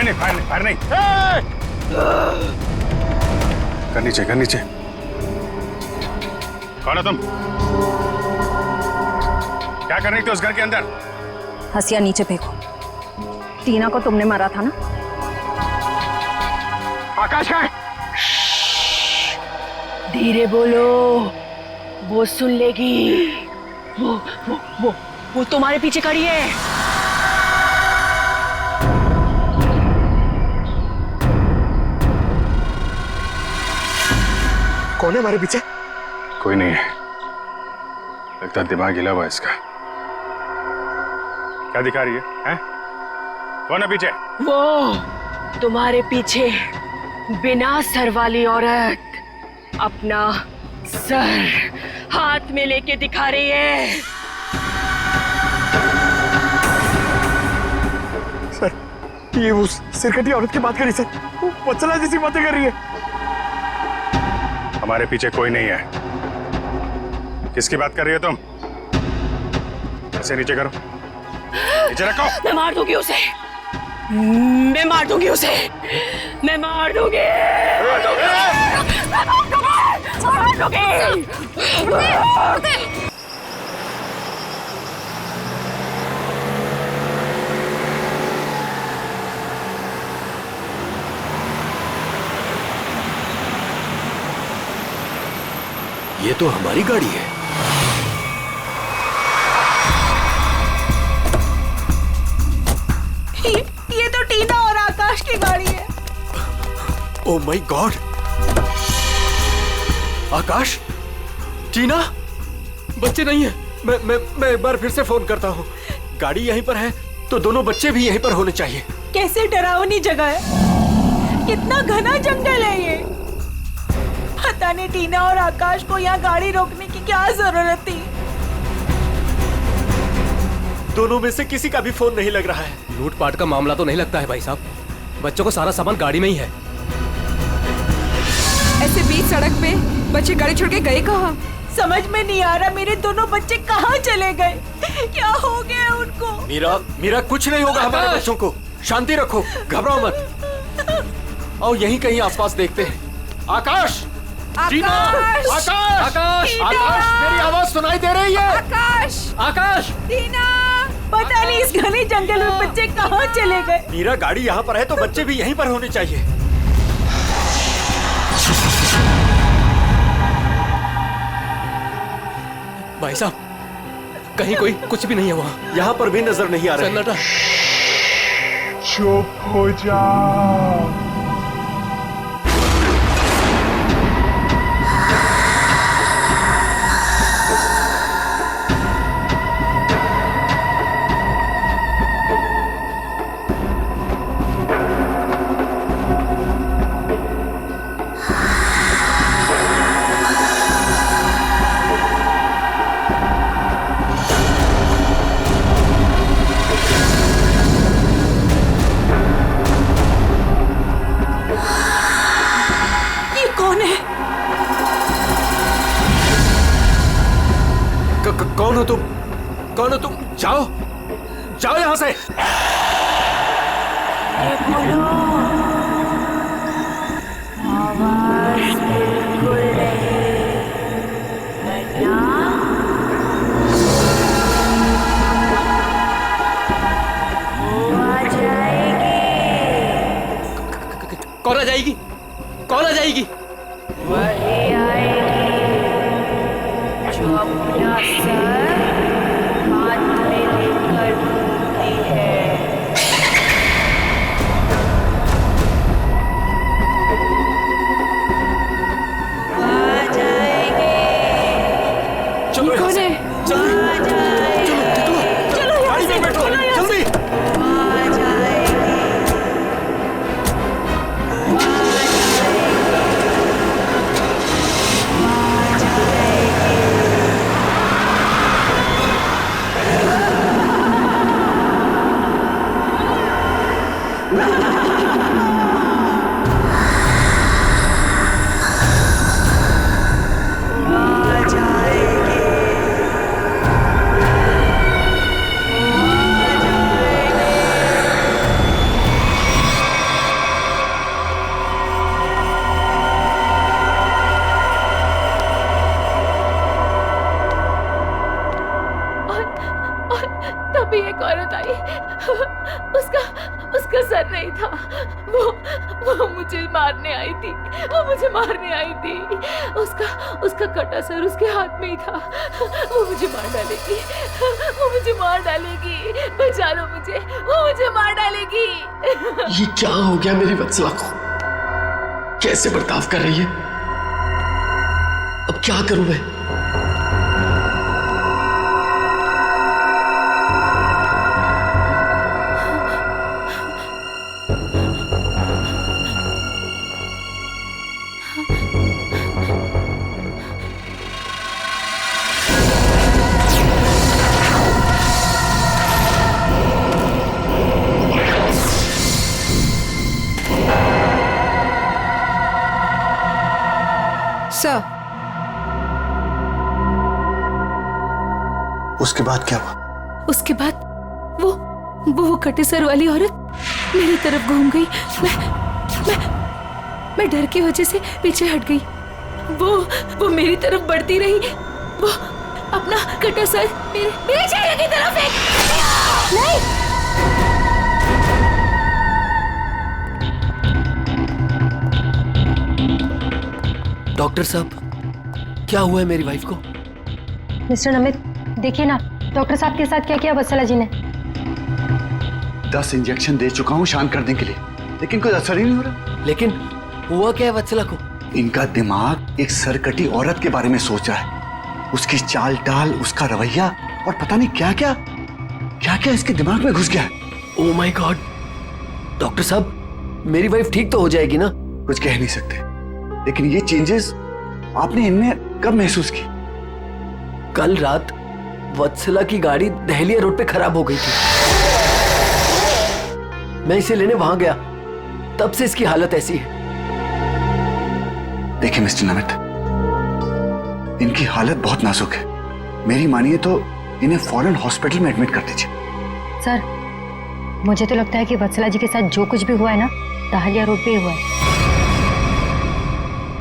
नहीं, फायर नहीं। कर नीचे। कौन हो तुम? क्या कर रही थी उस घर के अंदर? हसिया नीचे फेंको। टीना को तुमने मारा था ना? आकाश का है? धीरे बोलो, वो सुन लेगी। वो तुम्हारे पीछे खड़ी है। कौन है हमारे पीछे? कोई नहीं है, लगता दिमाग हिला हुआ इसका। क्या दिखा रही है, हैं? कौन है पीछे? वो तुम्हारे पीछे बिना सर वाली औरत अपना सर हाथ में लेके दिखा रही है। सर, ये उस सिरकटी औरत की बात करी सर, वो वत्सला जैसी बातें कर रही है। हमारे पीछे कोई नहीं है। किसकी बात कर रही हो तुम? ऐसे नीचे करो, नीचे रखो। मैं मार दूंगी उसे, मैं मार दूंगी उसे, मैं मार दूंगी। ये तो हमारी गाड़ी है। ये तो टीना और आकाश की गाड़ी है। Oh my God! आकाश, टीना, बच्चे नहीं है। मैं एक बार फिर से फोन करता हूँ। गाड़ी यहीं पर है तो दोनों बच्चे भी यहीं पर होने चाहिए। कैसे डरावनी जगह है, कितना घना जंगल है ये। पता नहीं टीना और आकाश को यहाँ गाड़ी रोकने की क्या जरूरत थी। दोनों में से किसी का भी फोन नहीं लग रहा है। लूटपाट का मामला तो नहीं लगता है भाई साहब। बच्चों को सारा सामान गाड़ी में ही है। ऐसे बीच सड़क पे बच्चे गाड़ी छोड़ के गए कहाँ? समझ में नहीं आ रहा मेरे दोनों बच्चे कहाँ चले गए, क्या हो गया उनको। मीरा कुछ नहीं होगा हमारे बच्चों को। शांति रखो, घबराओ मत। आओ यहीं कहीं आसपास देखते हैं। आकाश, टीना, आकाश, मेरी आवाज सुनाई दे रही है? आकाश, टीना, पता नहीं इस घने जंगल में बच्चे कहाँ चले गए। मीरा गाड़ी यहाँ पर है तो बच्चे भी यहीं पर होने चाहिए। भाई साहब, कहीं कोई कुछ भी नहीं है वहाँ। यहाँ पर भी नजर नहीं आ रहा है। सन्नाटा। चुप हो जा। कौन हो तुम? जाओ यहाँ से। कौन आ जाएगी? कौन आ जाएगी? वही आएगी जो अपना सर हाथ में लेकर घूमती है। आ जाएगी। चलो कौन है? चलो गाड़ी में बैठो जल्दी। आ जाएगी। तभी एक औरत आई। उसका सर नहीं था। वो मुझे मारने आई थी। उसका कटा सर उसके हाथ में ही था। वो मुझे मार डालेगी। बचा लो मुझे, वो मुझे मार डालेगी। ये क्या हो गया मेरी वत्सला को? कैसे बर्ताव कर रही है? अब क्या करूं मैं? सर, उसके बाद क्या हुआ? उसके बाद वो कटे सर वाली औरत मेरी तरफ घूम गई। मैं डर की वजह से पीछे हट गई। वो मेरी तरफ बढ़ती रही। वो अपना कटा सर मेरे चेहरे की तरफ फेंक। नहीं, डॉक्टर साहब, क्या हुआ है मेरी वाइफ को? मिस्टर नमित, देखिए ना डॉक्टर साहब के साथ क्या किया वत्सला जी ने। 10 इंजेक्शन दे चुका हूँ शांत करने के लिए, लेकिन कोई असर ही नहीं हो रहा। लेकिन हुआ क्या है वत्सला को? इनका दिमाग एक सरकटी औरत के बारे में सोच रहा है। उसकी चाल टाल, उसका रवैया और पता नहीं क्या क्या इसके दिमाग में घुस गया है। Oh my God! डॉक्टर साहब, मेरी वाइफ ठीक तो हो जाएगी ना? कुछ कह नहीं सकते, लेकिन ये चेंजेस आपने इनमें कब महसूस की? कल रात वत्सला की गाड़ी दहलिया रोड पे खराब हो गई थी। मैं इसे लेने वहां गया, तब से इसकी हालत ऐसी है। देखिए मिस्टर नमित, इनकी हालत बहुत नाजुक है। मेरी मानिए तो इन्हें फौरन हॉस्पिटल में एडमिट कर दीजिए। सर, मुझे तो लगता है कि वत्सला जी के साथ जो कुछ भी हुआ है ना, दहलिया रोड पे ही हुआ है।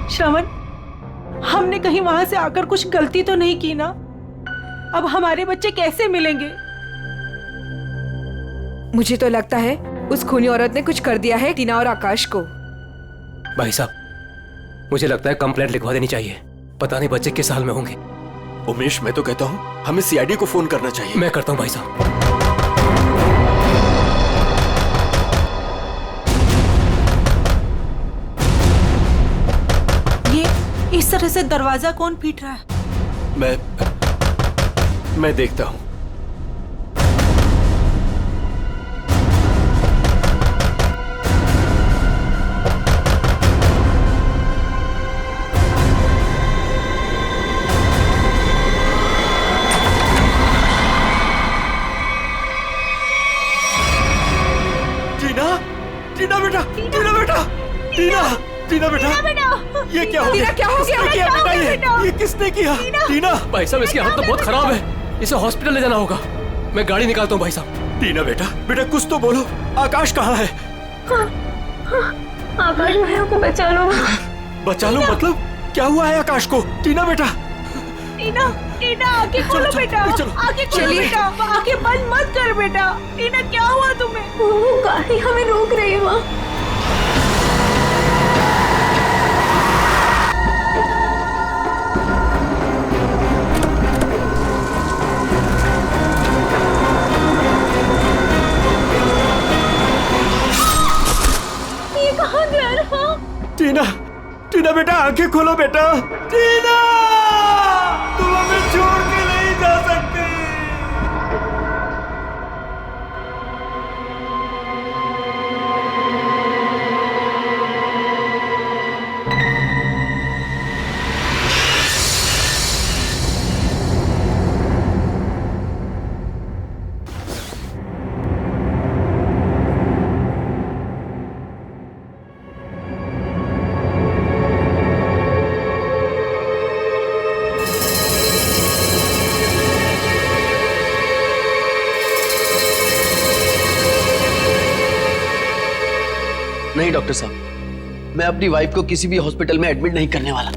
श्रवण, हमने कहीं वहां से आकर कुछ गलती तो नहीं की ना? अब हमारे बच्चे कैसे मिलेंगे? मुझे तो लगता है उस खूनी औरत ने कुछ कर दिया है टीना और आकाश को। भाई साहब, मुझे लगता है कंप्लेंट लिखवा देनी चाहिए। पता नहीं बच्चे किस हाल में होंगे। उमेश, मैं तो कहता हूँ हमें सीआईडी को फोन करना चाहिए। मैं करता हूँ भाई साहब। इस तरह से दरवाजा कौन पीट रहा है? मैं देखता हूं। टीना बेटा, ये क्या हो गया? क्या हो गया? किसने किया बेटा? ये किसने किया? टीना! भाई साहब, इसकी हालत तो बहुत खराब है। इसे हॉस्पिटल ले जाना होगा। मैं गाड़ी निकालता हूँ भाई साहब। टीना बेटा कुछ तो बोलो। आकाश कहाँ है? आकाश भाइयों को बचा लो। बचा लो मतलब? क्या हुआ है आकाश को? टीना बेटा, टीना आंखें खोलो बेटा, आंखें खोलो बेटा, आंखें बंद मत कर बेटा। टीना, क्या हुआ तुम्हें? वो गाड़ी हमें रोक रही है वहाँ। टीना बेटा, आंखें खोलो बेटा। टीना, तुम हमें छोड़ के नहीं जा सकती। नहीं डॉक्टर साहब, मैं अपनी वाइफ को किसी भी हॉस्पिटल में एडमिट नहीं करने वाला।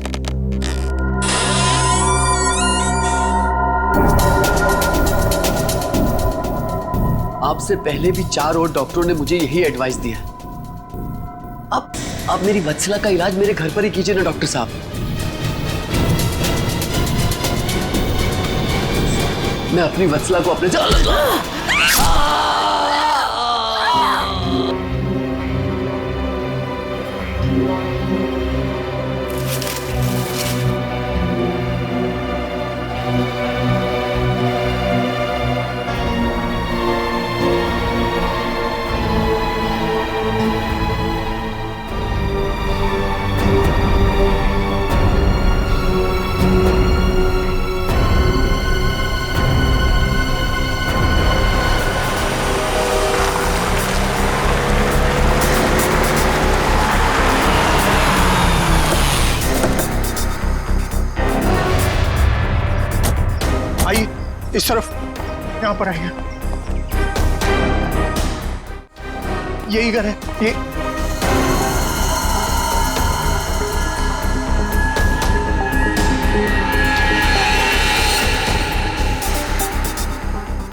आपसे पहले भी 4 और डॉक्टरों ने मुझे यही एडवाइस दिया है। अब मेरी वत्सला का इलाज मेरे घर पर ही कीजिए ना डॉक्टर साहब। मैं अपनी वत्सला को अपने आइए इस तरफ, यहाँ पर आइए। यही घर है ये।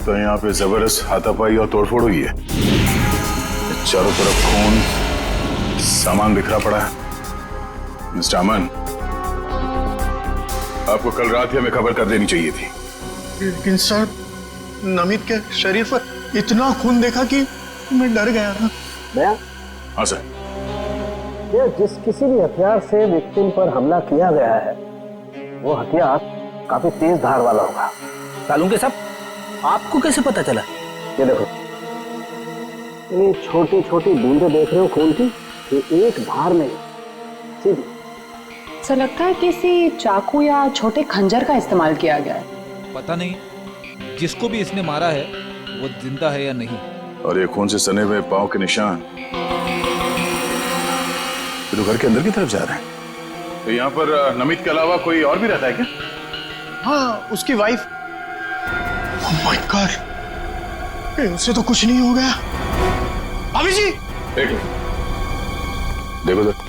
तो यहाँ पे जबरदस्त हाथापाई और तोड़फोड़ हुई है। चारों तरफ खून, सामान बिखरा पड़ा है। मिस्टर अमन, आपको कल रात ही हमें खबर कर देनी चाहिए थी। लेकिन सर, नमित के शरीर पर इतना खून देखा कि मैं डर गया था। हाँ सर। ये जिस किसी भी हथियार से विक्टिम पर हमला किया गया है, वो हथियार काफी तेज धार वाला होगा। सालूंके साहब, आपको कैसे पता चला? ये देखो, ये छोटी छोटी बूंदें देख रहे हो खून की, ये एक धार नहीं, सीधी। सर लगता है किसी चाकू या छोटे खंजर का इस्तेमाल किया गया है। पता नहीं जिसको भी इसने मारा है वो जिंदा है या नहीं। और ये खून से सने हुए पांव के निशान तो घर के अंदर की तरफ जा रहे हैं। तो यहाँ पर नमित के अलावा कोई और भी रहता है क्या? हाँ, उसकी वाइफ। ओह माय गॉड, उससे तो कुछ नहीं हो गया। भाभी जी, एक मिनट, देखो सर।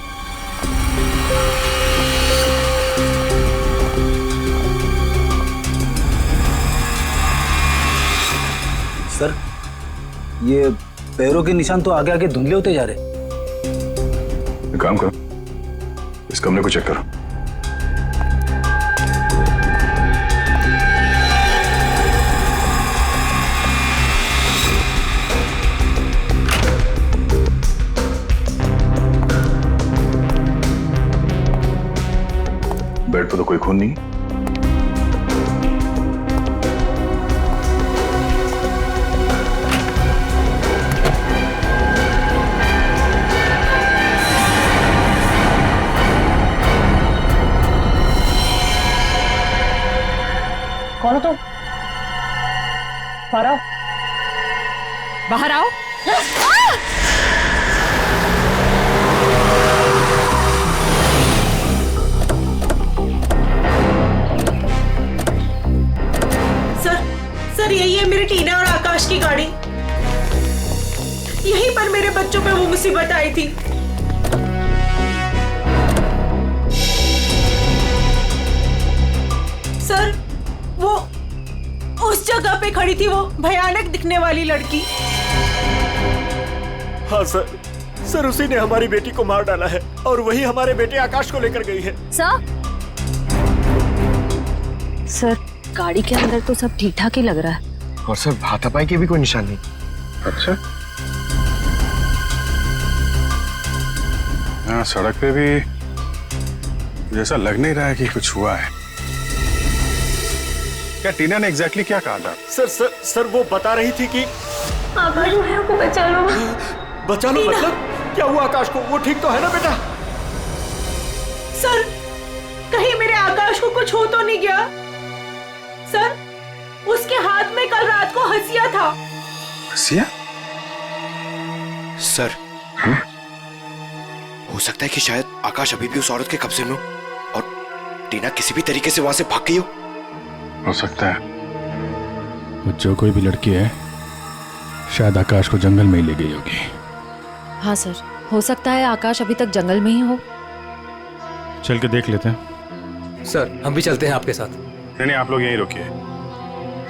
सर, ये पैरों के निशान तो आगे आगे धुंधले होते जा रहे। एक काम करो, इस कमरे को चेक करो। बेड पर तो कोई खून नहीं। कौन हो तुम? बाहर आओ। बाहर आओ। सर यही है मेरी टीना और आकाश की गाड़ी। यहीं पर मेरे बच्चों पे वो मुसीबत आई थी। सर, वो उस जगह पे खड़ी थी वो भयानक दिखने वाली लड़की। हाँ सर, उसी ने हमारी बेटी को मार डाला है और वही हमारे बेटे आकाश को लेकर गई है। सर, गाड़ी के अंदर तो सब ठीक ठाक ही लग रहा है। और सर, हाथापाई के भी कोई निशान नहीं। अच्छा, यहाँ सड़क पे भी जैसा लग नहीं रहा है कि कुछ हुआ है। क्या टीना ने एग्जैक्टली क्या कहा था? सर वो बता रही थी कि आकाश को बचा लो। बचा लो मतलब क्या हुआ आकाश को? वो ठीक तो है ना बेटा? सर, कहीं मेरे आकाश को कुछ हो तो नहीं गया? सर, उसके हाथ में कल रात को हंसिया था। हंसिया? सर, हो सकता है कि शायद आकाश अभी भी उस औरत के कब्जे में हो और टीना किसी भी तरीके से वहां से भाग गई हो सकता है। वो जो कोई भी लड़की है शायद आकाश को जंगल में ही ले गई होगी। हाँ सर, हो सकता है आकाश अभी तक जंगल में ही हो। चल के देख लेते हैं। सर, हम भी चलते हैं आपके साथ। नहीं, आप लोग यहीं रुकिए,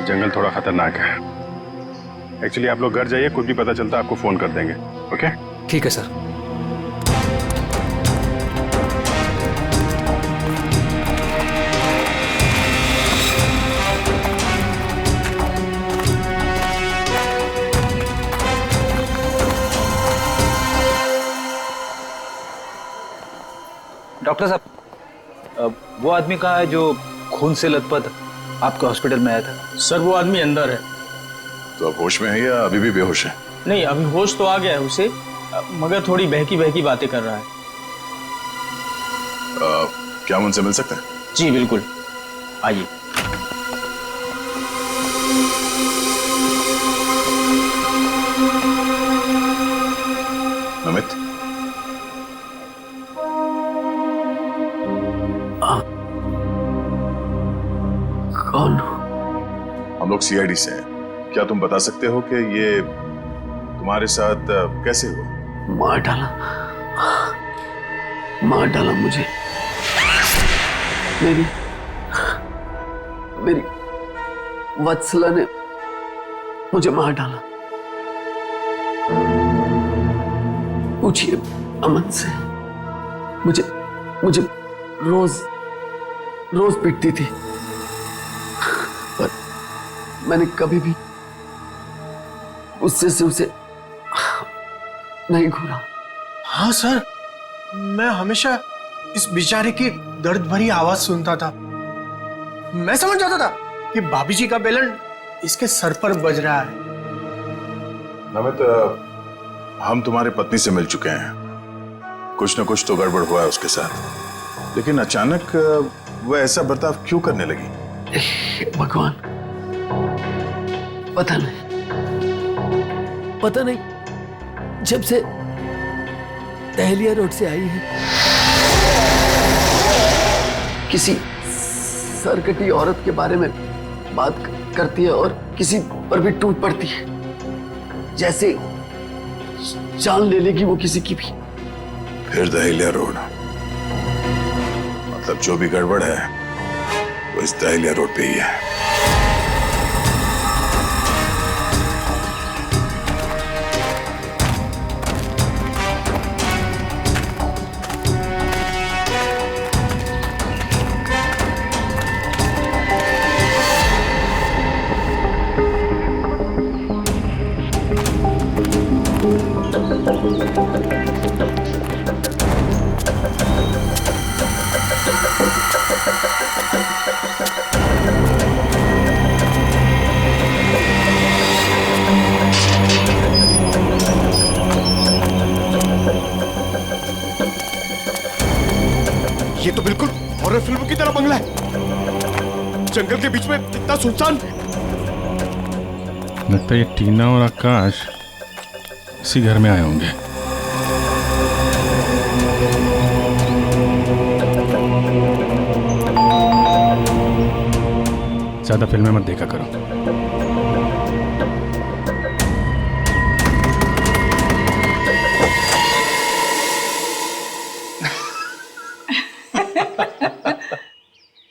जंगल थोड़ा खतरनाक है। एक्चुअली आप लोग घर जाइए, कुछ भी पता चलता आपको फोन कर देंगे। ओके ठीक है सर। डॉक्टर साहब, वो आदमी कहाँ है जो खून से लथपथ आपके हॉस्पिटल में आया था? सर वो आदमी अंदर है। तो अब होश में है या अभी भी बेहोश है? नहीं, अभी होश तो आ गया है उसे, मगर थोड़ी बहकी बहकी बातें कर रहा है। क्या हम उनसे मिल सकते हैं? जी बिल्कुल, आइए। अमित, कौन? हम लोग सीआईडी से हैं। क्या तुम बता सकते हो कि ये तुम्हारे साथ कैसे हुआ? मार डाला मुझे। मेरी वत्सला ने मुझे मार डाला। पूछिए अमन से। मुझे रोज पीटती थी, पर मैंने कभी भी उससे से उसे नहीं घूरा। हाँ सर, मैं हमेशा इस बेचारे की दर्द भरी आवाज सुनता था। मैं समझ जाता था कि भाभी जी का बेलन इसके सर पर बज रहा है। अमित, हम तुम्हारी पत्नी से मिल चुके हैं। कुछ न कुछ तो गड़बड़ हुआ है उसके साथ, लेकिन अचानक वो ऐसा बर्ताव क्यों करने लगी? भगवान, पता नहीं जब से दहलिया रोड से आई है, किसी सरकटी औरत के बारे में बात करती है और किसी पर भी टूट पड़ती है, जैसे जान ले लेगी वो किसी की भी। फिर दहलिया रोड, मतलब जो भी गड़बड़ है वो इस दहलिया रोड पे ही है। ये तो बिल्कुल हॉरर फिल्म की तरह बंगला है, जंगल के बीच में इतना सुनसान। लगता है ये टीना और आकाश इसी घर में आए होंगे। ज्यादा फिल्में मत देखा करो।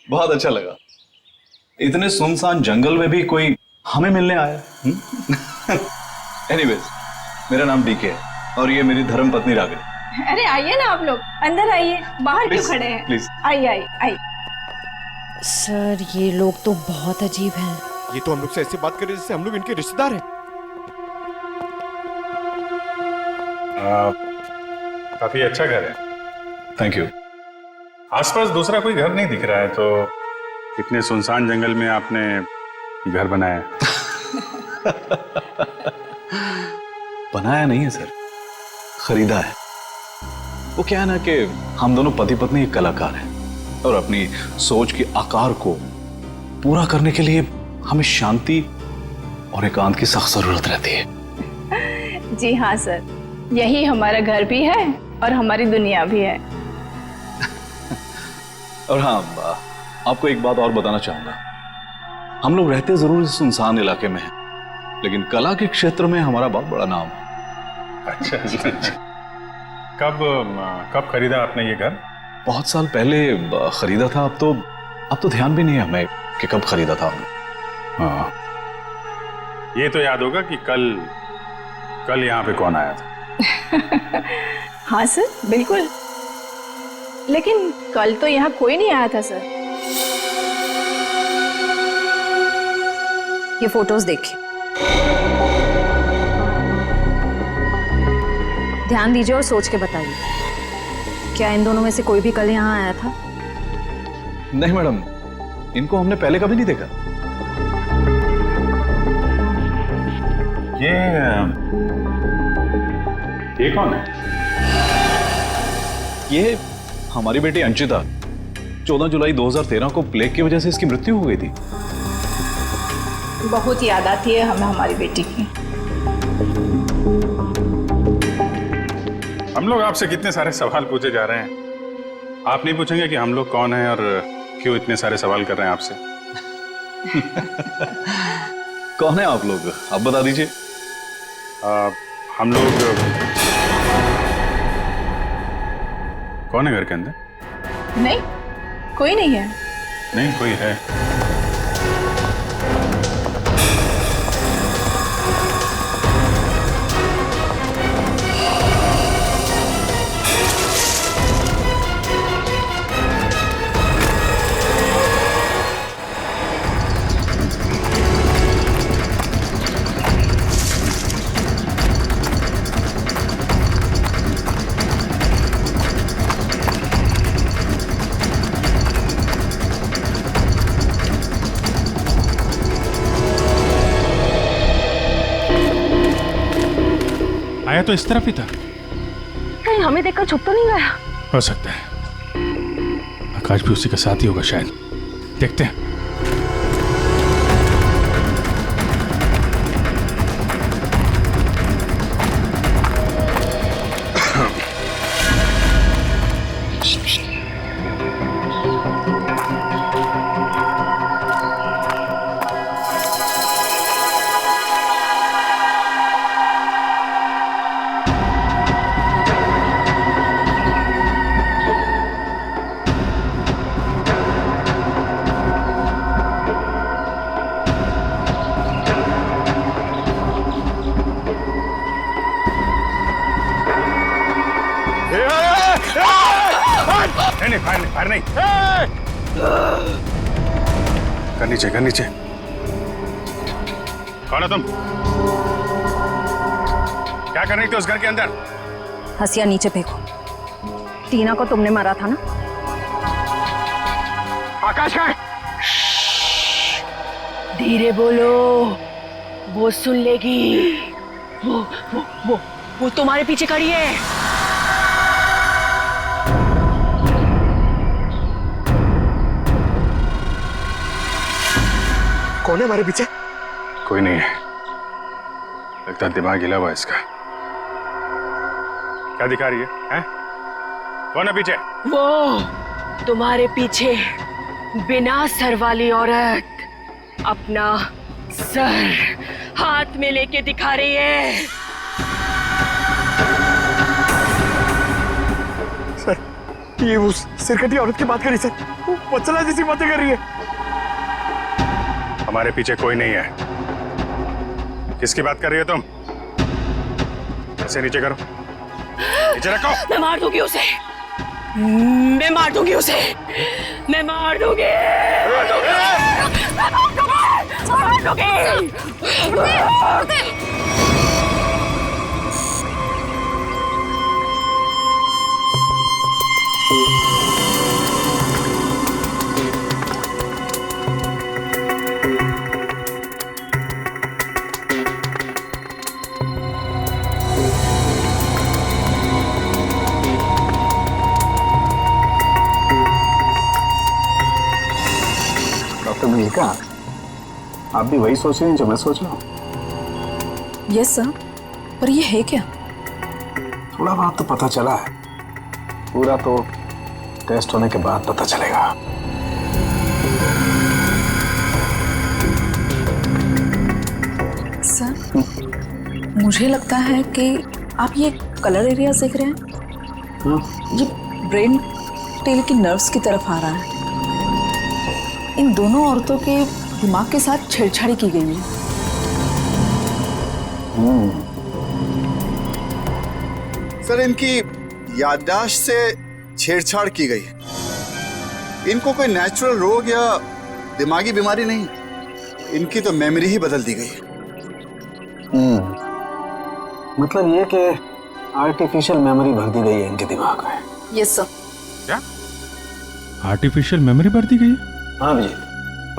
बहुत अच्छा लगा। इतने सुनसान जंगल में भी कोई हमें मिलने आया। एनीवेज, मेरा नाम डीके है और ये मेरी धर्म पत्नी रागिनी। अरे आइए ना आप लोग, अंदर आइए, बाहर क्यों खड़े हैं? प्लीज आइए आइए आइए। सर, ये लोग तो बहुत अजीब हैं। ये तो हम लोग से ऐसे बात कर रहे जैसे हम लोग इनके रिश्तेदार हैं। काफी अच्छा घर है। Thank you. आसपास दूसरा कोई घर नहीं दिख रहा है, तो इतने सुनसान जंगल में आपने घर बनाया? बनाया नहीं है सर, खरीदा है। वो क्या है ना कि हम दोनों पति पत्नी एक कलाकार हैं और अपनी सोच के आकार को पूरा करने के लिए हमें शांति और एकांत की सख्त जरूरत रहती है। जी हाँ सर, यही हमारा घर भी है और हमारी दुनिया भी है। और हाँ, आपको एक बात और बताना चाहूंगा। हम लोग रहते जरूर इस सुनसान इलाके में हैं, लेकिन कला के क्षेत्र में हमारा बहुत बड़ा नाम है। अच्छा। कब खरीदा आपने ये घर? बहुत साल पहले खरीदा था। अब तो ध्यान भी नहीं है हमें कि कब खरीदा था हमने। हाँ, ये तो याद होगा कि कल यहाँ पे कौन आया था। हाँ सर, बिल्कुल। लेकिन कल तो यहाँ कोई नहीं आया था सर। ये फोटोज देखिए, ध्यान दीजिए और सोच के बताइए, क्या इन दोनों में से कोई भी कल यहाँ आया था? नहीं मैडम, इनको हमने पहले कभी नहीं देखा। ये कौन है? ये हमारी बेटी अंशिता। 14 जुलाई 2013 को प्लेग की वजह से इसकी मृत्यु हो गई थी। बहुत याद आती है हमें हमारी बेटी की। हम लोग आपसे कितने सारे सवाल पूछे जा रहे हैं, आप नहीं पूछेंगे कि हम लोग कौन हैं और क्यों इतने सारे सवाल कर रहे हैं आपसे? कौन है आप लोग, आप बता दीजिए। हम लोग कौन है घर के अंदर? नहीं, कोई नहीं है। नहीं, कोई है। आया तो इस तरफ ही था। कहीं हमें देखकर छुप तो नहीं गया? हो सकता है आकाश भी उसी का साथ ही होगा शायद। देखते हैं। नहीं, फायर नहीं। कर नीचे। कौन है तुम? क्या कर रही थी उस घर के अंदर? हसिया नीचे फेंको। टीना को तुमने मारा था ना? आकाश का? धीरे बोलो, वो सुन लेगी। वो तुम्हारे पीछे खड़ी है। कौन है हमारे पीछे? कोई नहीं है, लगता दिमाग हिला हुआ इसका। क्या दिखा रही है, हैं? कौन है पीछे? वो तुम्हारे पीछे बिना सर वाली औरत अपना सर हाथ में लेके दिखा रही है। सर, ये उस सिरकटी औरत की बात कर रही सर, वो वत्सला जैसी बातें कर रही है। हमारे पीछे कोई नहीं है। किसकी बात कर रही हो तुम? ऐसे नीचे करो, नीचे रखो। मैं मार दूंगी उसे, मैं मार दूंगी उसे, मैं मार दूंगी। डॉक्टर मल्लिका, आप भी वही सोच रही हैं जो मैं सोच रहा हूँ? यस सर, पर ये है क्या? थोड़ा बहुत तो पता चला है, पूरा तो टेस्ट होने के बाद पता चलेगा। सर, मुझे लगता है कि आप ये कलर एरिया देख रहे हैं, ये ब्रेन टेल की नर्व्स की तरफ आ रहा है। इन दोनों औरतों के दिमाग के साथ छेड़छाड़ी की गई है। सर, इनकी याददाश्त से छेड़छाड़ की गई है। इनको कोई नेचुरल रोग या दिमागी बीमारी नहीं, इनकी तो मेमोरी ही बदल दी गई है। मतलब ये कि आर्टिफिशियल मेमोरी भर दी गई है इनके दिमाग में। Yes sir. क्या आर्टिफिशियल मेमोरी भर दी गई? हाँ विजय।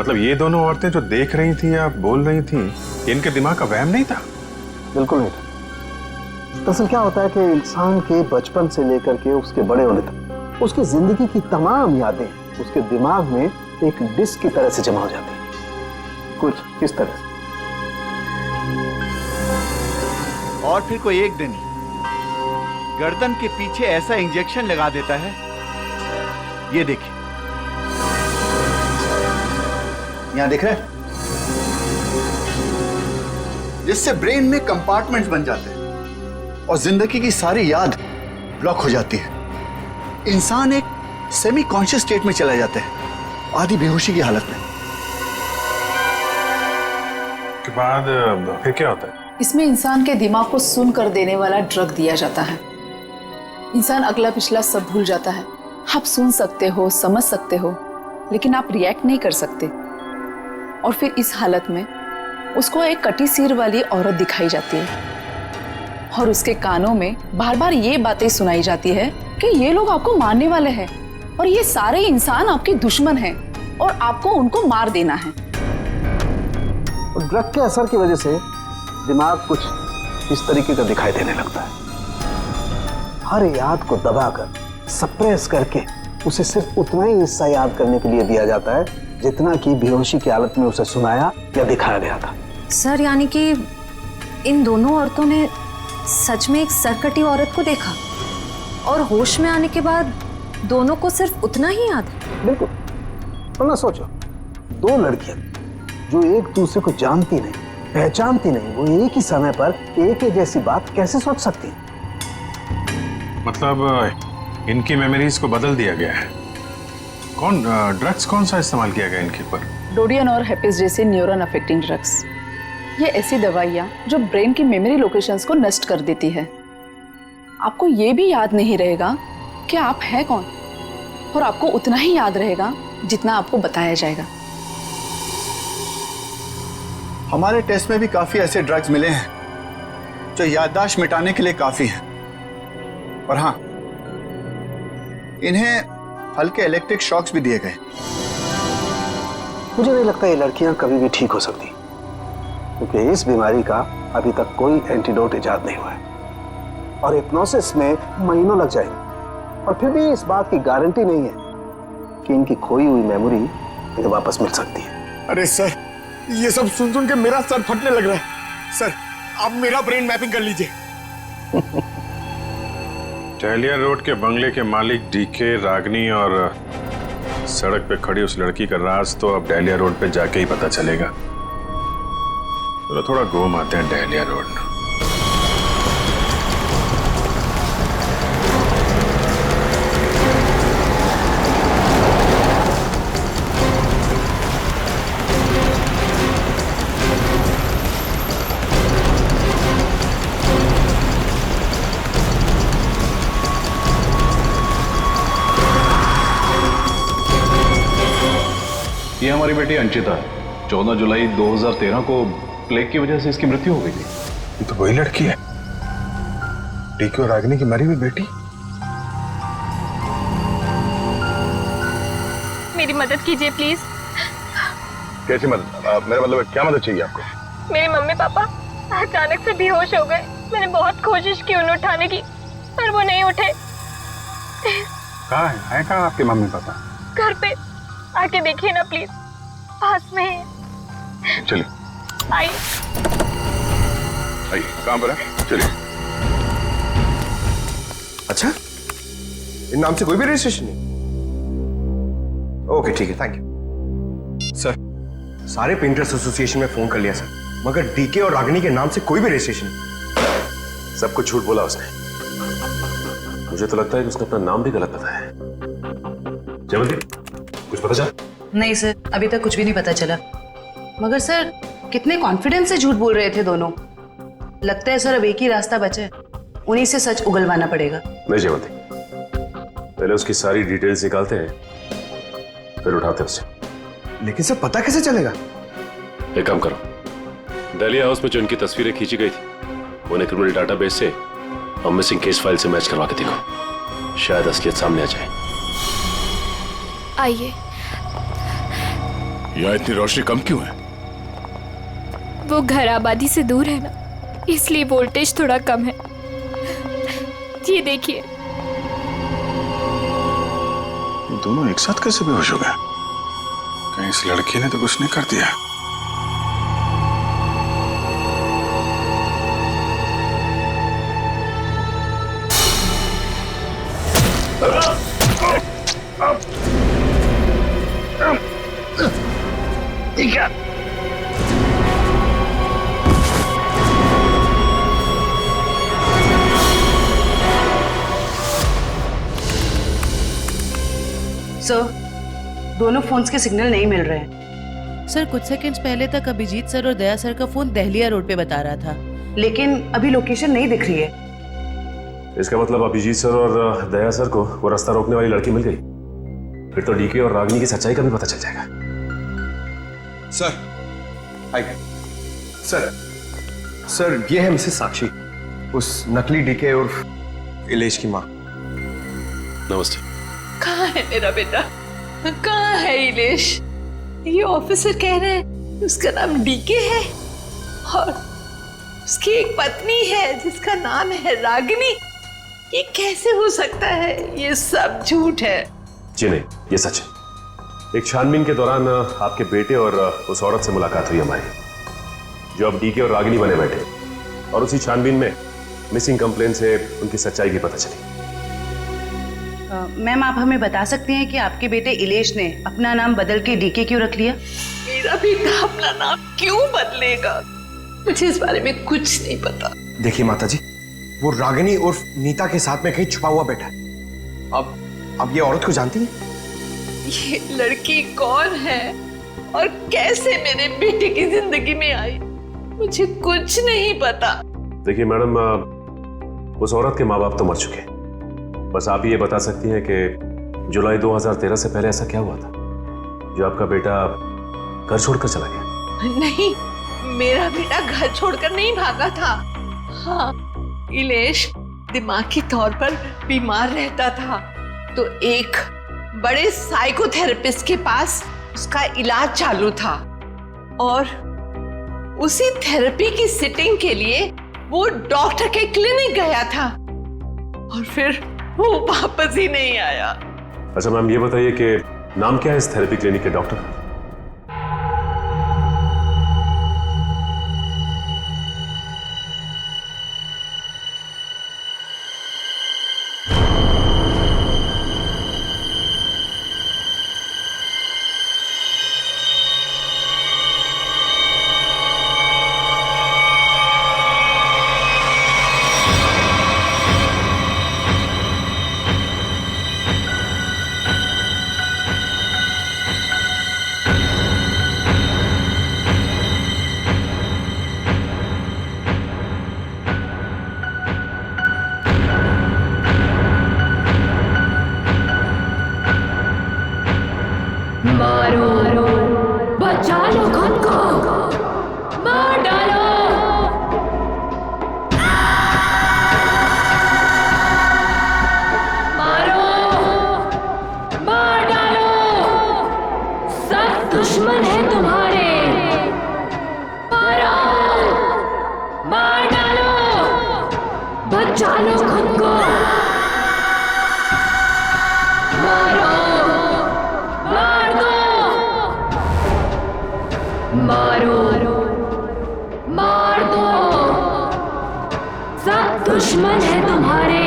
मतलब ये दोनों औरतें जो देख रही थी या बोल रही थी, इनके दिमाग का वहम नहीं था? बिल्कुल नहीं था। दरअसल क्या होता है कि इंसान के बचपन से लेकर के उसके बड़े होने तक उसकी जिंदगी की तमाम यादें उसके दिमाग में एक डिस्क की तरह से जमा हो जाती है, कुछ इस तरह से। और फिर कोई एक दिन गर्दन के पीछे ऐसा इंजेक्शन लगा देता है, ये देखिए, यहां दिख रहा है, जिससे ब्रेन में कंपार्टमेंट्स बन जाते हैं और जिंदगी की सारी याद ब्लॉक हो जाती है। इंसान एक सेमी कॉन्शियस स्टेट में चला जाता है, आधी बेहोशी की हालत में। के बाद फिर क्या होता है? इसमें इंसान के दिमाग को सुन कर देने वाला ड्रग दिया जाता है। इंसान अगला पिछला सब भूल जाता है। आप सुन सकते हो, समझ सकते हो, लेकिन आप रिएक्ट नहीं कर सकते। और फिर इस हालत में उसको एक कटी सिर वाली औरत दिखाई जाती है और उसके कानों में बार बार ये बातें सुनाई जाती है कि ये लोग आपको मारने वाले हैं और ये सारे इंसान आपके दुश्मन हैं और आपको उनको मार देना है। और ड्रग के असर की वजह से दिमाग कुछ इस तरीके का दिखाई देने लगता है। हर याद को दबाकर, सप्रेस करके उसे सिर्फ उतना ही हिस्सा याद करने के लिए दिया जाता है जितना कि बेहोशी की हालत में उसे सुनाया या दिखाया गया था। सर, यानी कि इन दोनों औरतों ने सच में एक सरकटी औरत को देखा और होश में आने के बाद दोनों को सिर्फ उतना ही याद है? बिल्कुल। वरना सोचो, दो लड़कियां जो एक दूसरे को जानती नहीं, पहचानती नहीं, वो एक ही समय पर एक ही जैसी बात कैसे सोच सकती है? मतलब इनकी मेमोरीज को बदल दिया गया है। ड्रग्स कौन सा इस्तेमाल किया गया इनके ऊपर? डोडियन और हेपिस जैसे न्यूरॉन अफेक्टिंग ड्रग्स। ये ऐसी दवाइयाँ जो ब्रेन की मेमोरी लोकेशंस को नष्ट कर देती है। आपको ये भी याद नहीं रहेगा कि आप हैं कौन, और आपको उतना ही याद रहेगा जितना आपको बताया जाएगा। हमारे टेस्ट में भी काफी ऐसे ड्रग्स मिले हैं जो याददाश्त मिटाने के लिए काफी हैं। और हाँ, इन्हें हल्के इलेक्ट्रिक शॉक्स भी दिए गए। मुझे नहीं लगता ये लड़कियां कभी भी ठीक हो सकती, क्योंकि इस बीमारी का अभी तक कोई एंटीडोट इजाद नहीं हुआ है और हिप्नोसिस में महीनों लग जाएंगे। और फिर भी इस बात की गारंटी नहीं है कि इनकी खोई हुई मेमोरी इन्हें वापस मिल सकती है। अरे सर, ये सब सुन सुन के मेरा सर फटने लग रहा है। सर, आप मेरा ब्रेन मैपिंग कर लीजिए। टहलिया रोड के बंगले के मालिक डीके, रागनी और सड़क पे खड़ी उस लड़की का राज तो अब डहलिया रोड पे जाके ही पता चलेगा। तो थोड़ा घूम आते हैं डहलिया रोड। ये हमारी बेटी अंचिता, 14 जुलाई 2013 को प्लेग की वजह से इसकी मृत्यु हो गई थी। ये तो वही लड़की है, डीके और रागिनी की मरी हुई बेटी। मेरी मदद कीजिए प्लीज। कैसी मदद? मेरा मतलब क्या मदद चाहिए आपको? मेरे मम्मी पापा अचानक से बेहोश हो गए। मैंने बहुत कोशिश की उन्हें उठाने की, पर वो नहीं उठे। कहाँ है कहाँ आपके मम्मी पापा? घर पे आके देखिए ना प्लीज, पास में है। चलिए आइए। कहाँ पर है? चलिए। अच्छा, इन नाम से कोई भी रजिस्ट्रेशन नहीं? ओके ठीक है, थैंक यू सर। सारे पेंटर्स एसोसिएशन में फोन कर लिया सर, मगर डीके और रागिनी के नाम से कोई भी रजिस्ट्रेशन नहीं। सब कुछ झूठ बोला उसने। मुझे तो लगता है कि उसने अपना नाम भी गलत बताया है। जयवंती, कुछ पता चला? नहीं सर, अभी तक कुछ भी नहीं पता चला। मगर सर, कितने कॉन्फिडेंस से झूठ बोल रहे थे दोनों। लगता है सर अब एक ही रास्ता बचा है, उन्हीं से सच उगलवाना पड़ेगा। नहीं जयवंती, पहले उसकी सारी डिटेल्स निकालते हैं, फिर उठाते हैं उसे। लेकिन सर पता कैसे चलेगा? एक काम करो, दलिया हाउस में जो इनकी तस्वीरें खींची गई थी उन्हें क्रिमिनल डाटाबेस से और मिसिंग केस फाइल से मैच करवा के देखो, शायद असलियत सामने आ जाए। आइए। यहाँ इतनी रोशनी कम क्यों है? वो घर आबादी से दूर है ना, इसलिए वोल्टेज थोड़ा कम है। ये देखिए। दोनों एक साथ कैसे बेहोश हो गए? कहीं इस लड़की ने तो कुछ नहीं कर दिया? सर, दोनों फोन्स के सिग्नल नहीं मिल रहे हैं। सर कुछ सेकंड्स पहले तक अभिजीत सर और दया सर का फोन दहलिया रोड पे बता रहा था, लेकिन अभी लोकेशन नहीं दिख रही है। इसका मतलब अभिजीत सर और दया सर को वो रास्ता रोकने वाली लड़की मिल गई। फिर तो डीके और रागिनी की सच्चाई का भी पता चल जाएगा। सर, हाय सर, ये है मिसेस साक्षी, उस नकली डीके और इलेश की माँ। नमस्ते। कहाँ है मेरा बेटा? कहाँ है इलेश? ये ऑफिसर कह रहे हैं उसका नाम डीके है और उसकी एक पत्नी है जिसका नाम है रागिनी। ये कैसे हो सकता है? ये सब झूठ है। जी नहीं, ये सच है। एक छानबीन के दौरान आपके बेटे और उस औरत से मुलाकात हुई हमारी, जो अब डीके और रागिनी बने बैठे, और उसी छानबीन में मिसिंग कंप्लेन से उनकी सच्चाई भी पता चली। मैम, आप हमें बता सकती हैं कि आपके बेटे इलेश ने अपना नाम बदल के डीके क्यों रख लिया? मेरा बेटा अपना नाम क्यों बदलेगा? मुझे इस बारे में कुछ नहीं पता। देखिए माताजी, वो रागिनी और नीता के साथ में कहीं छुपा हुआ बैठा है। अब ये औरत को जानती है? ये लड़की कौन है और कैसे मेरे बेटे की जिंदगी में आई, मुझे कुछ नहीं पता। देखिए मैडम, उस औरत के माँ बाप तो मर चुके हैं। बस आप ये बता सकती हैं कि जुलाई 2013 से पहले ऐसा क्या हुआ था जो आपका बेटा घर छोड़कर चला गया? नहीं, मेरा बेटा घर छोड़कर नहीं भागा था। हाँ, इलेश दिमागी तौर पर बीमार रहता था, तो एक बड़े साइकोथेरेपिस्ट के पास उसका इलाज चालू था और उसी थेरेपी की सिटिंग के लिए वो डॉक्टर के क्लिनिक गया था और फिर वो वापस ही नहीं आया। अच्छा मैम, ये बताइए कि नाम क्या है इस थेरेपी क्लिनिक के डॉक्टर का? मारो, बचा लो खुद को, मार डालो। मारो, मार डालो, सब दुश्मन है तुम्हारे। मारो, मार डालो, बचा लो खुद को। मारो, मार दो, सब दुश्मन है तुम्हारे।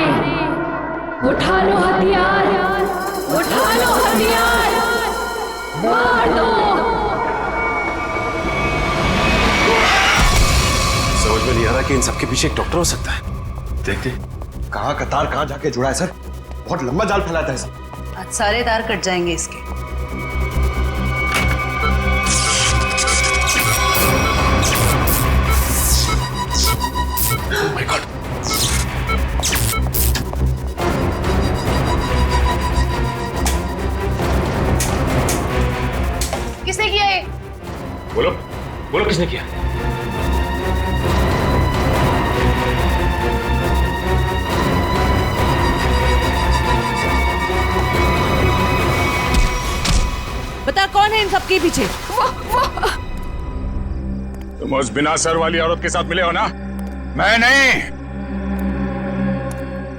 उठा लो हथियार, उठा लो हथियार, मार दो। समझ में नहीं आ रहा कि इन सबके पीछे एक डॉक्टर हो सकता है। देखते कहाँ का तार कहाँ जाके जुड़ा है सर, बहुत लंबा जाल फैलाता है सर। आज सारे तार कट जाएंगे इसके। किसने किया? बता कौन है इन सबके पीछे? तुम उस बिना सर वाली औरत के साथ मिले हो ना? मैं नहीं,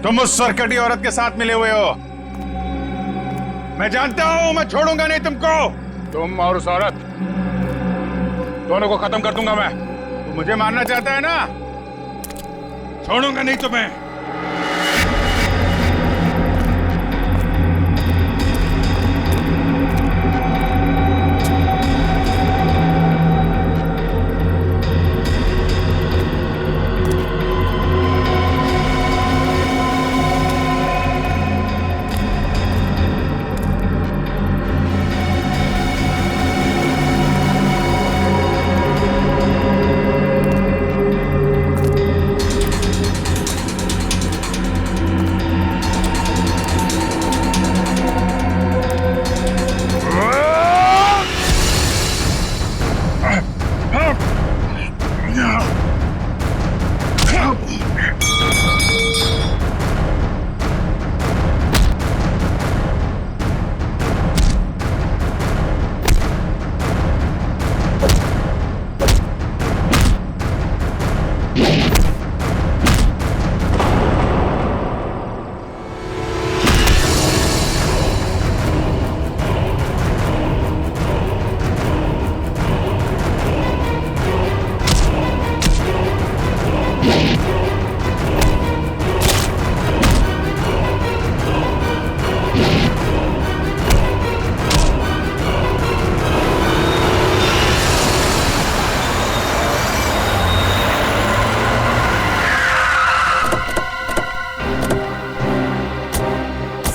तुम उस सरकटी औरत के साथ मिले हुए हो। मैं जानता हूं, मैं छोड़ूंगा नहीं तुमको। तुम और उस औरत दोनों को खत्म कर दूंगा मैं। तू मुझे मारना चाहता है ना? छोड़ूंगा नहीं तुम्हें।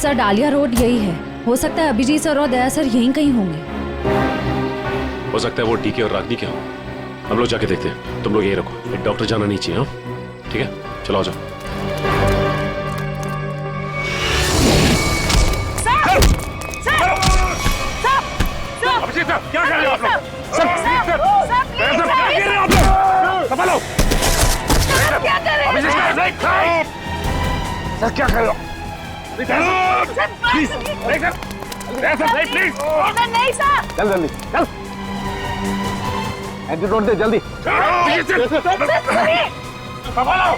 सर डालिया रोड यही है। हो सकता है अभिजीत सर और दया सर यहीं कहीं होंगे। हो सकता है वो डीके और रागनी क्या हो। हम लोग जाके देखते हैं, तुम लोग यहीं रखो। एक डॉक्टर जाना नहीं चाहिए। हाँ ठीक है, चलो आ जाओ। अभिजीत सर, क्या कर रहे हो आप लोग? क्या कर रहे हो आप लोग? संभालो। क्या कर रहे हो? अभिजीत सर, क्या कर रहे हो? प्लीज नहीं सर। चल जल्दी चल, एंटीडोट दे जल्दी। संभालो।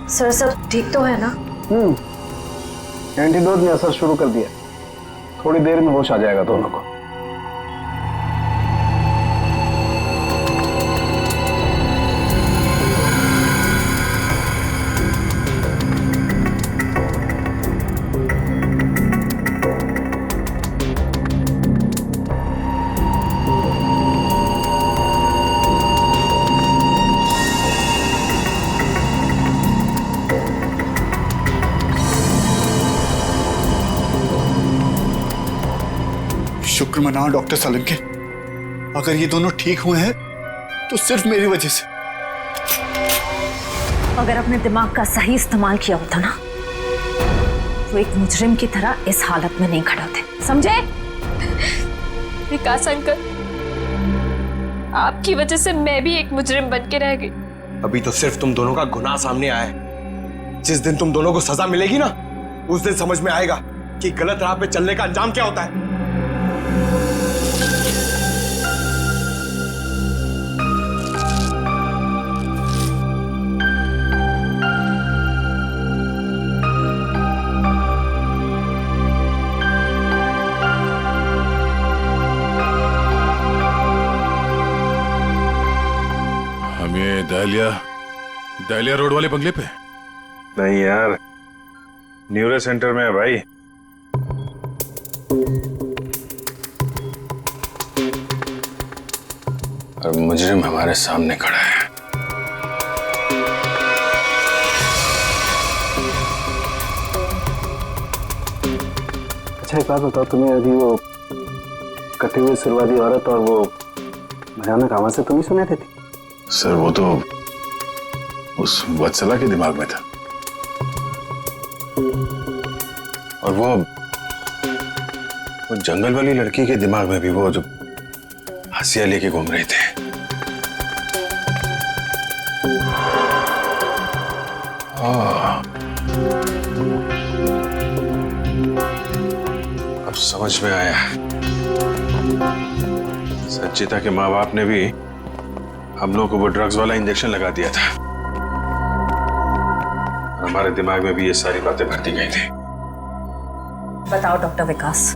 सर सब ठीक तो है ना? एंटीडोट ने असर शुरू कर दिया। थोड़ी देर में होश आ जाएगा दोनों को। शुक्र मनाओ डॉक्टर सालुंके, अगर ये दोनों ठीक हुए हैं तो सिर्फ मेरी वजह से। अगर अपने दिमाग का सही इस्तेमाल किया होता ना, वो एक मुजरिम की तरह इस हालत में नहीं खड़े होते, समझे? विकास अंकल, आपकी वजह से मैं भी एक मुजरिम बन के रह गई। अभी तो सिर्फ तुम दोनों का गुनाह सामने आया है। जिस दिन तुम दोनों को सजा मिलेगी ना, उस दिन समझ में आएगा कि गलत राह पे चलने का अंजाम क्या होता है। दहलिया रोड वाले बंगले पे? नहीं यार, न्यूरो सेंटर में है भाई। और मुजरिम हमारे सामने खड़ा है। अच्छा एक बात बताओ, तुम्हें अभी वो कटी हुई सिर वाली औरत और वो भयानक आवाज से तुम ही सुने थे? सर वो तो उस वत्सला के दिमाग में था, और वो जंगल वाली लड़की के दिमाग में भी वो जो हंसिया लेके घूम रहे थे। अब समझ में आया, संचिता के माँ बाप ने भी हम लोगों को वो ड्रग्स वाला इंजेक्शन लगा दिया था। हमारे दिमाग में भी ये सारी बातें भरती गई थी। बताओ डॉक्टर विकास,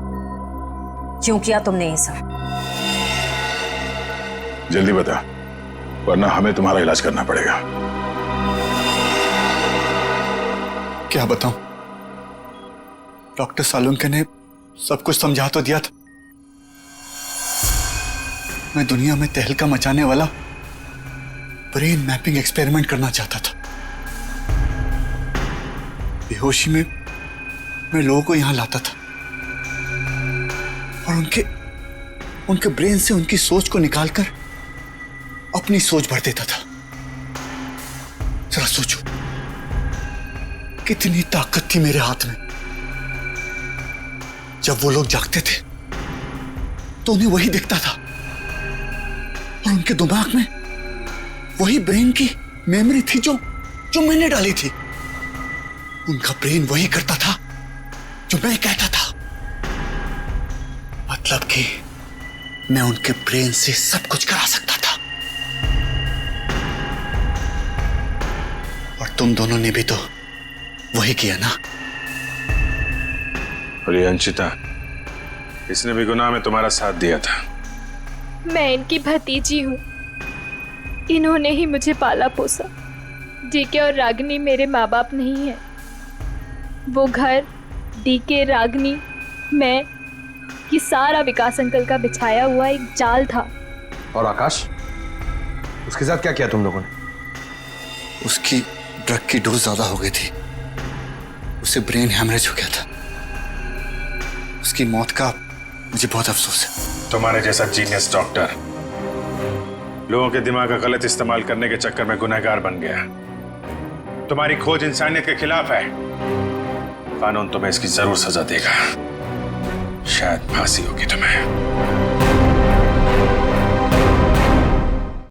क्यों किया तुमने ये सब? जल्दी बता, वरना हमें तुम्हारा इलाज करना पड़ेगा। क्या बताऊं? डॉक्टर सालुंके ने सब कुछ समझा तो दिया था। मैं दुनिया में तहलका मचाने वाला ब्रेन मैपिंग एक्सपेरिमेंट करना चाहता था। बेहोशी में मैं लोगों को यहां लाता था और उनके ब्रेन से उनकी सोच को निकालकर अपनी सोच भर देता था। जरा सोचो, कितनी ताकत थी मेरे हाथ में। जब वो लोग जागते थे तो उन्हें वही दिखता था, और उनके दिमाग में वही ब्रेन की मेमोरी थी जो मैंने डाली थी। उनका ब्रेन वही करता था जो मैं कहता था। मतलब कि मैं उनके ब्रेन से सब कुछ करा सकता था। और तुम दोनों ने भी तो वही किया ना? और ये अंशिता, इसने भी गुनाह में तुम्हारा साथ दिया था। मैं इनकी भतीजी हूँ, इन्होंने ही मुझे पाला पोसा। डीके और रागिनी मेरे माँ बाप नहीं है। वो घर, डीके, रागिनी, मैं, ये सारा विकास अंकल का बिछाया हुआ एक जाल था। और आकाश, उसके साथ क्या किया तुम लोगों ने? उसकी ड्रग की डोज ज्यादा हो गई थी, उसे ब्रेन हैमरेज हो गया था। उसकी मौत का मुझे बहुत अफसोस है। तुम्हारे जैसा जीनियस डॉक्टर लोगों के दिमाग का गलत इस्तेमाल करने के चक्कर में गुनहगार बन गया। तुम्हारी खोज इंसानियत के खिलाफ है। कानून तुम्हें इसकी जरूर सजा देगा। शायद फांसी होगी तुम्हें।